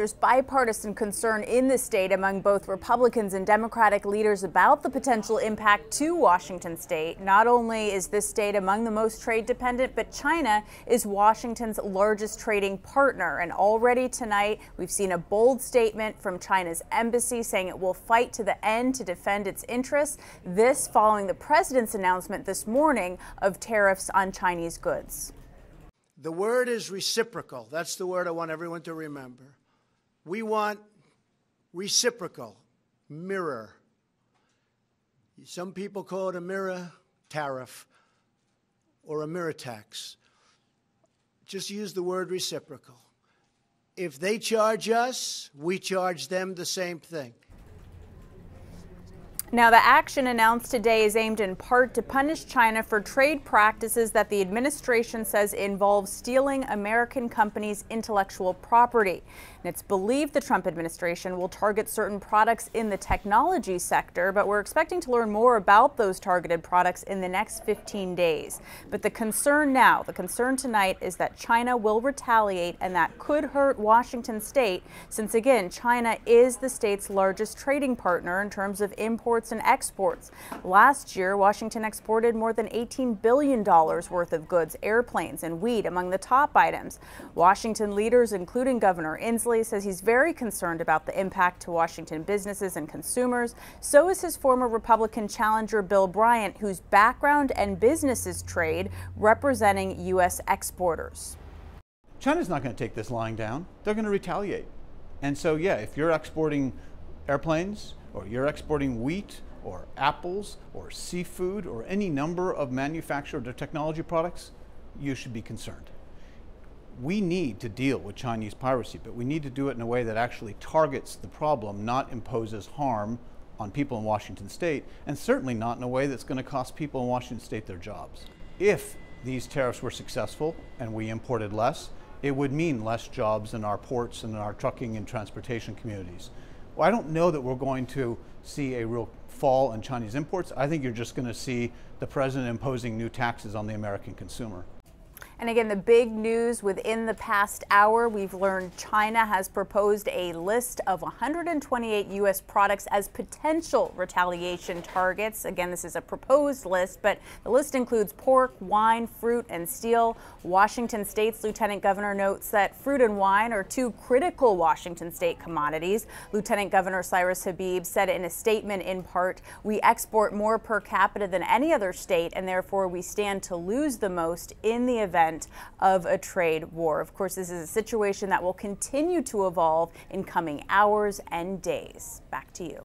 there's bipartisan concern in the state among both Republicans and Democratic leaders about the potential impact to Washington state. Not only is this state among the most trade dependent, but China is Washington's largest trading partner. And already tonight, we've seen a bold statement from China's embassy saying it will fight to the end to defend its interests. This following the president's announcement this morning of tariffs on Chinese goods. The word is reciprocal. That's the word I want everyone to remember. We want reciprocal, mirror. Some people call it a mirror tariff or a mirror tax. Just use the word reciprocal. If they charge us, we charge them the same thing. Now, the action announced today is aimed in part to punish China for trade practices that the administration says involve stealing American companies' intellectual property. And it's believed the Trump administration will target certain products in the technology sector, but we're expecting to learn more about those targeted products in the next 15 days. But the concern tonight is that China will retaliate, and that could hurt Washington state, since again, China is the state's largest trading partner in terms of imports and exports. Last year, Washington exported more than $18 billion worth of goods, airplanes, and wheat among the top items. Washington leaders, including Governor Inslee, says he's very concerned about the impact to Washington businesses and consumers. So is his former Republican challenger, Bill Bryant, whose background and business is trade, representing U.S. exporters. China's not going to take this lying down. They're going to retaliate. And so, yeah, if you're exporting airplanes, or you're exporting wheat, or apples, or seafood, or any number of manufactured or technology products, you should be concerned. We need to deal with Chinese piracy, but we need to do it in a way that actually targets the problem, not imposes harm on people in Washington state, and certainly not in a way that's going to cost people in Washington state their jobs. If these tariffs were successful and we imported less, it would mean less jobs in our ports and in our trucking and transportation communities. Well, I don't know that we're going to see a real fall in Chinese imports. I think you're just going to see the president imposing new taxes on the American consumer. And again, the big news within the past hour, we've learned China has proposed a list of 128 U.S. products as potential retaliation targets. Again, this is a proposed list, but the list includes pork, wine, fruit, and steel. Washington State's Lieutenant Governor notes that fruit and wine are two critical Washington State commodities. Lieutenant Governor Cyrus Habib said in a statement, in part, "We export more per capita than any other state, and therefore we stand to lose the most in the event of a trade war." Of course, this is a situation that will continue to evolve in coming hours and days. Back to you.